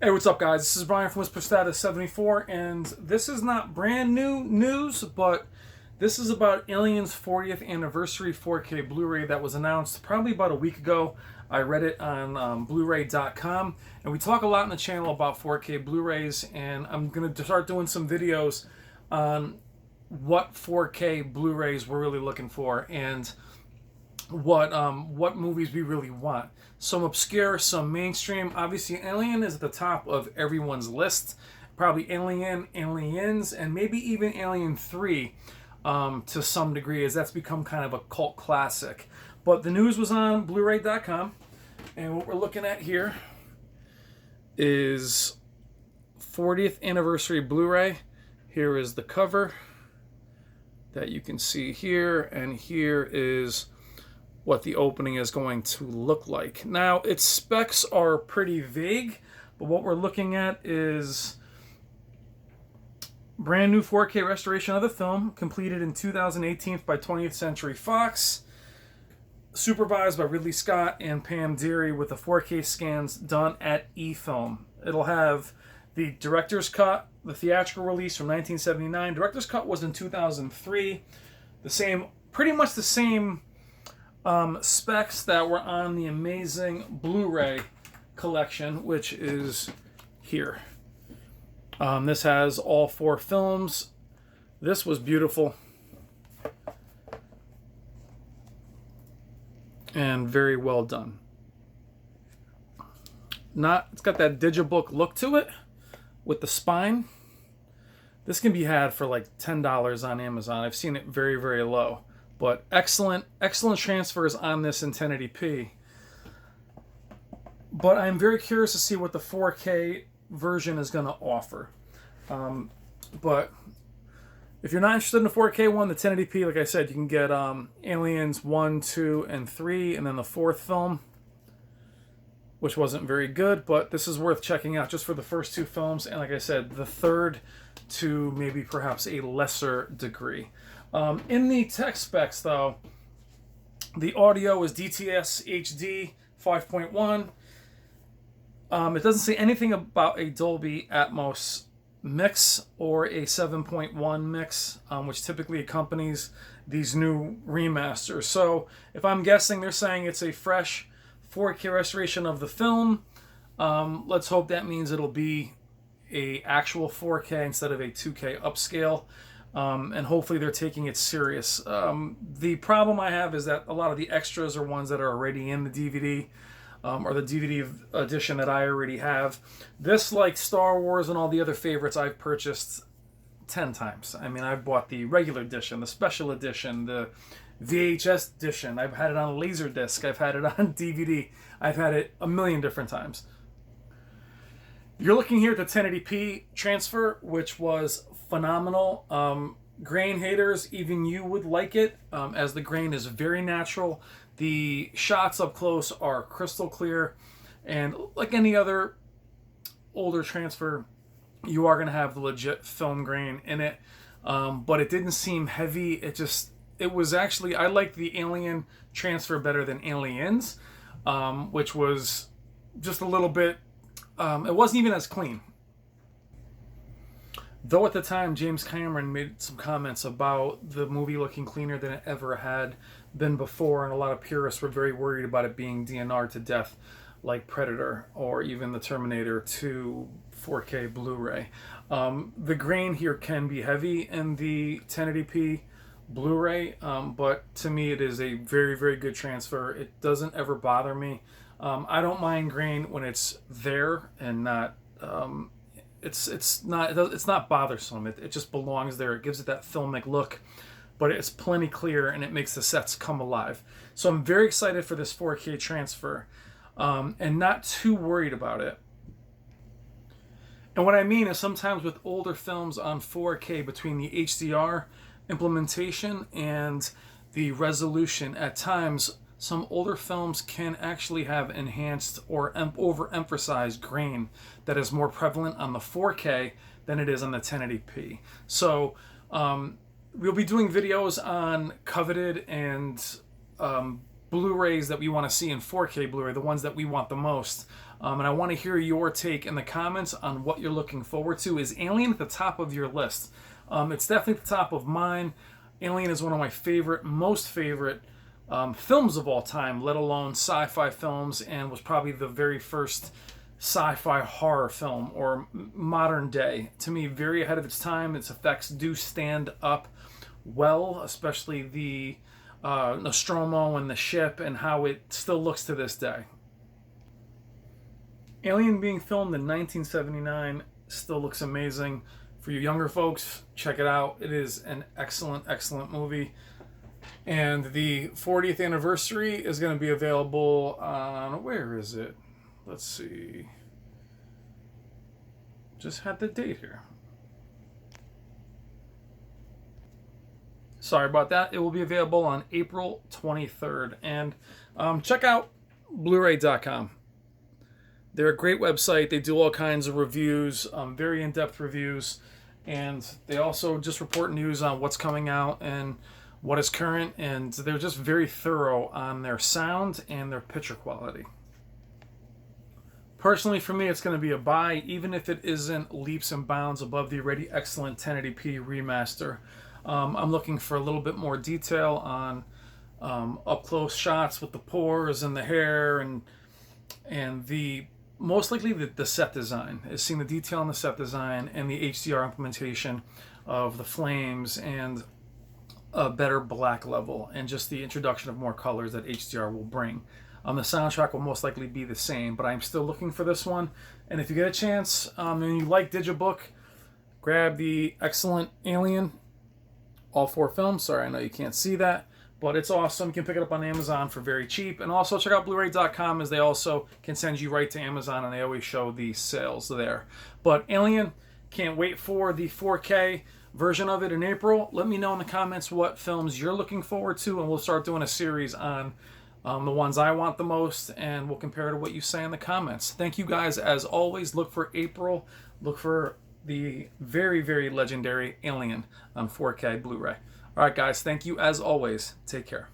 Hey, what's up, guys? This is Brian from WhisperStatus74, and this is not brand new news, but this is about Alien's 40th anniversary 4K Blu-ray that was announced probably about a week ago. I read it on Bluray.com, and we talk a lot on the channel about 4K Blu-rays, and I'm going to start doing some videos on what 4K Blu-rays we're really looking for and what movies we really want. Some obscure, some mainstream. Obviously, Alien is at the top of everyone's list. Probably Alien, Aliens, and maybe even Alien 3 to some degree, as that's become kind of a cult classic. But the news was on Bluray.com, and what we're looking at here is 40th anniversary Blu-ray. Here is the cover that you can see here, and here is what the opening is going to look like. Now, its specs are pretty vague, but what we're looking at is brand new 4K restoration of the film, completed in 2018 by 20th Century Fox, supervised by Ridley Scott and Pam Deary, with the 4K scans done at eFilm. It'll have the director's cut, the theatrical release from 1979. Director's cut was in 2003. Pretty much the same specs that were on the amazing Blu-ray collection, which is here. This has all 4 films. This was beautiful and very well done. It's got that digibook look to it with the spine. This can be had for like $10 on Amazon. I've seen it very, very low. But excellent transfers on this in 1080p. But I'm very curious to see what the 4K version is going to offer. But if you're not interested in the 4K one, the 1080p, like I said, you can get Aliens 1, 2, and 3, and then the 4th film, which wasn't very good, but this is worth checking out just for the first 2 films, and like I said, the 3rd to maybe perhaps a lesser degree. In the tech specs, though, the audio is DTS HD 5.1. It doesn't say anything about a Dolby Atmos mix or a 7.1 mix, which typically accompanies these new remasters. So if I'm guessing, they're saying it's a fresh 4K restoration of the film. Let's hope that means it'll be a actual 4K instead of a 2K upscale. And hopefully they're taking it serious. The problem I have is that a lot of the extras are ones that are already in the DVD, or the DVD edition that I already have. This, like Star Wars and all the other favorites, I've purchased 10 times. I mean, I've bought the regular edition, the special edition, the VHS edition. I've had it on Laserdisc. I've had it on DVD. I've had it a million different times. You're looking here at the 1080p transfer, which was phenomenal. Grain haters, even you would like it, as the grain is very natural. The shots up close are crystal clear, and like any other older transfer, you are going to have the legit film grain in it, but it didn't seem heavy. It was actually, I liked the Alien transfer better than Aliens, which was just a little bit, it wasn't even as clean. Though at the time, James Cameron made some comments about the movie looking cleaner than it ever had been before, and a lot of purists were very worried about it being DNR'd to death, like Predator or even the Terminator 2 4K Blu-ray. The grain here can be heavy in the 1080p Blu-ray, but to me it is a very, very good transfer. It doesn't ever bother me. I don't mind grain when it's there and not... It's not bothersome. It just belongs there. It gives it that filmic look, but it's plenty clear and it makes the sets come alive. So I'm very excited for this 4K transfer, and not too worried about it. And what I mean is, sometimes with older films on 4K, between the HDR implementation and the resolution, at times some older films can actually have enhanced or overemphasized grain that is more prevalent on the 4K than it is on the 1080p. So we'll be doing videos on coveted and Blu-rays that we want to see in 4K Blu-ray, the ones that we want the most. And I want to hear your take in the comments on what you're looking forward to. Is Alien at the top of your list? It's definitely at the top of mine. Alien is one of my most favorite films of all time, let alone sci-fi films, and was probably the very first sci-fi horror film, or modern day. To me, very ahead of its time. Its effects do stand up well, especially the Nostromo and the ship, and how it still looks to this day. Alien being filmed in 1979 still looks amazing. For you younger folks, check it out. It is an excellent, excellent movie. And the 40th anniversary is going to be available on, where is it? Let's see. Just had the date here. Sorry about that. It will be available on April 23rd. And check out Bluray.com. They're a great website. They do all kinds of reviews, very in-depth reviews. And they also just report news on what's coming out and what is current. And they're just very thorough on their sound and their picture quality. Personally, for me, it's going to be a buy, even if it isn't leaps and bounds above the already excellent 1080p remaster. I'm looking for a little bit more detail on up-close shots with the pores and the hair, and the most likely the set design. Is seeing the detail in the set design and the HDR implementation of the flames and a better black level, and just the introduction of more colors that HDR will bring. The soundtrack will most likely be the same, but I'm still looking for this one. And if you get a chance and you like Digibook, grab the excellent Alien, all 4 films. Sorry, I know you can't see that, but it's awesome. You can pick it up on Amazon for very cheap. And also check out Bluray.com, as they also can send you right to Amazon, and they always show the sales there. But Alien, can't wait for the 4K version of it in April. Let me know in the comments what films you're looking forward to, and we'll start doing a series on the ones I want the most, and we'll compare to what you say in the comments. Thank you guys, as always. Look for April. Look for the very, very legendary Alien on 4K Blu-ray. All right, guys. Thank you, as always. Take care.